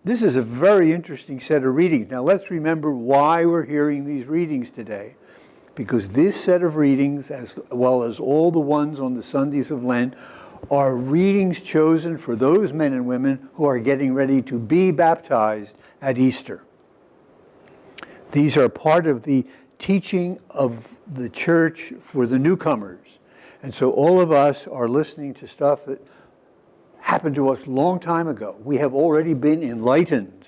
This is a very interesting set of readings. Now let's remember why we're hearing these readings today. Because this set of readings, as well as all the ones on the Sundays of Lent, are readings chosen for those men and women who are getting ready to be baptized at Easter. These are part of the teaching of the church for the newcomers. And so all of us are listening to stuff that happened to us a long time ago. We have already been enlightened.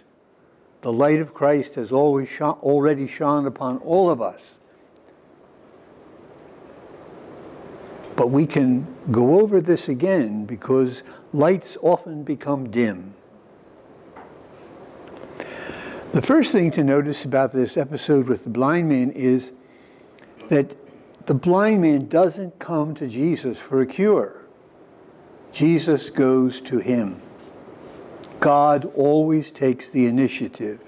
The light of Christ has already shone upon all of us. But we can go over this again because lights often become dim. The first thing to notice about this episode with the blind man is that the blind man doesn't come to Jesus for a cure. Jesus goes to him. God always takes the initiative.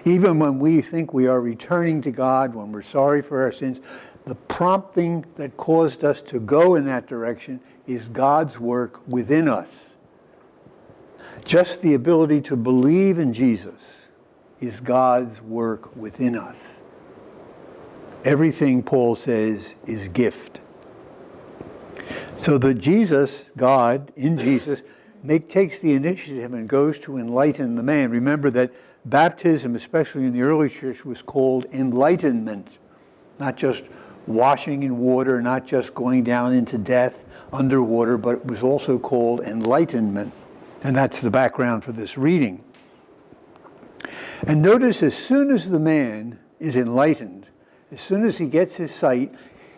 Even when we think we are returning to God, when we're sorry for our sins, the prompting that caused us to go in that direction is God's work within us. Just the ability to believe in Jesus is God's work within us. Everything, Paul says, is gift. So that Jesus, God, in Jesus, takes the initiative and goes to enlighten the man. Remember that baptism, especially in the early church, was called enlightenment, not just washing in water, not just going down into death underwater, but it was also called enlightenment. And that's the background for this reading. And notice, as soon as the man is enlightened, as soon as he gets his sight,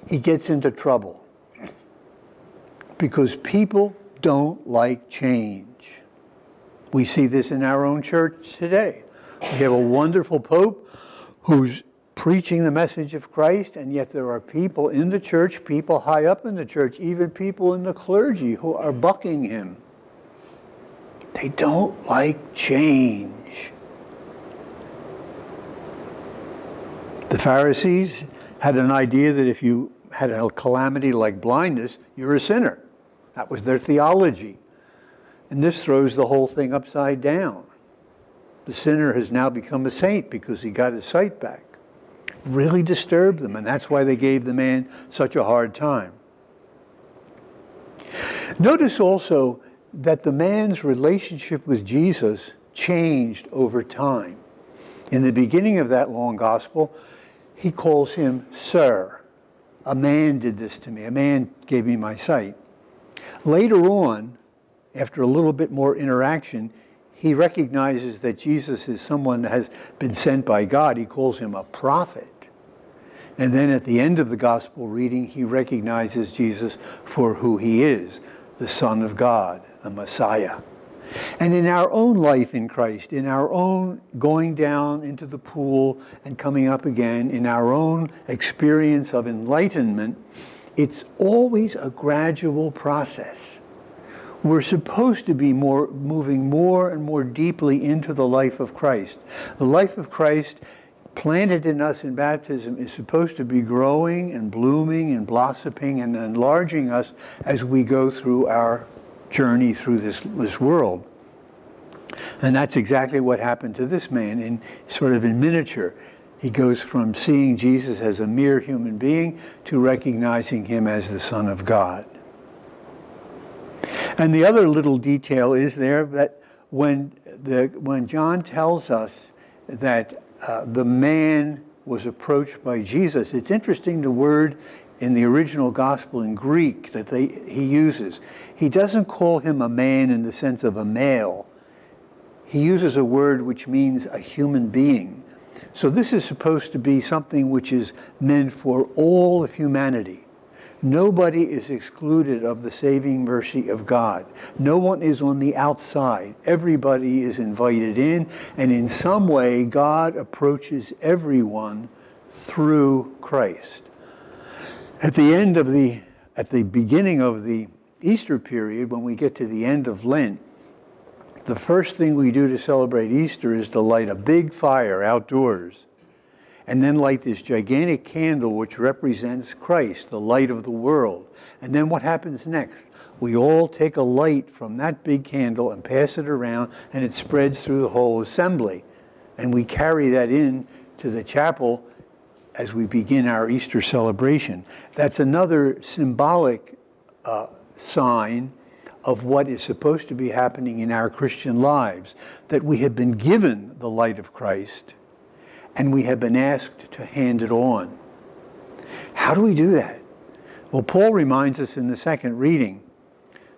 he gets into trouble. Because people don't like change. We see this in our own church today. We have a wonderful Pope who's preaching the message of Christ, and yet there are people in the church, people high up in the church, even people in the clergy who are bucking him. They don't like change. The Pharisees had an idea that if you had a calamity like blindness, you're a sinner. That was their theology. And this throws the whole thing upside down. The sinner has now become a saint because he got his sight back. Really disturbed them, and that's why they gave the man such a hard time. Notice also that the man's relationship with Jesus changed over time. In the beginning of that long gospel, he calls him Sir. A man did this to me. A man gave me my sight. Later on, after a little bit more interaction, he recognizes that Jesus is someone that has been sent by God. He calls him a prophet. And then at the end of the gospel reading, he recognizes Jesus for who he is, the Son of God, the Messiah. And in our own life in Christ, in our own going down into the pool and coming up again, in our own experience of enlightenment, it's always a gradual process. We're supposed to be moving more and more deeply into the life of Christ. The life of Christ planted in us in baptism is supposed to be growing and blooming and blossoming and enlarging us as we go through our journey through this world. And that's exactly what happened to this man in miniature. He goes from seeing Jesus as a mere human being to recognizing him as the Son of God. And the other little detail is there that when John tells us that the man was approached by Jesus, it's interesting the word in the original gospel in Greek that he uses. He doesn't call him a man in the sense of a male. He uses a word which means a human being. So this is supposed to be something which is meant for all of humanity. Nobody is excluded of the saving mercy of God. No one is on the outside. Everybody is invited in, and in some way God approaches everyone through Christ. At the beginning of the Easter period, when we get to the end of Lent, the first thing we do to celebrate Easter is to light a big fire outdoors. and then light this gigantic candle which represents Christ, the light of the world. And then what happens next? We all take a light from that big candle and pass it around, and it spreads through the whole assembly. And we carry that in to the chapel as we begin our Easter celebration. That's another symbolic sign of what is supposed to be happening in our Christian lives, that we have been given the light of Christ, and we have been asked to hand it on. How do we do that? Well, Paul reminds us in the second reading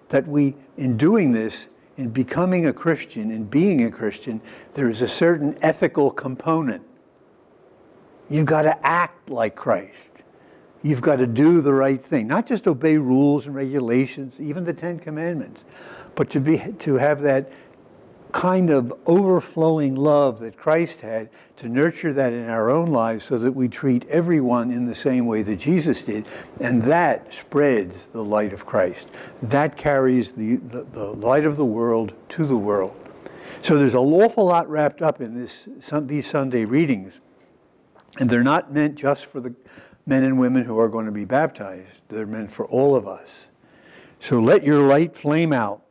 that we, in doing this, in becoming a Christian, in being a Christian, there is a certain ethical component. You've got to act like Christ. You've got to do the right thing. Not just obey rules and regulations, even the Ten Commandments, but to have that kind of overflowing love that Christ had, to nurture that in our own lives so that we treat everyone in the same way that Jesus did. And that spreads the light of Christ. That carries the light of the world to the world. So there's an awful lot wrapped up in these Sunday readings. And they're not meant just for the men and women who are going to be baptized. They're meant for all of us. So let your light flame out.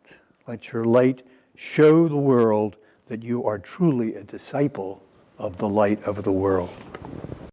Let your light show the world that you are truly a disciple of the light of the world.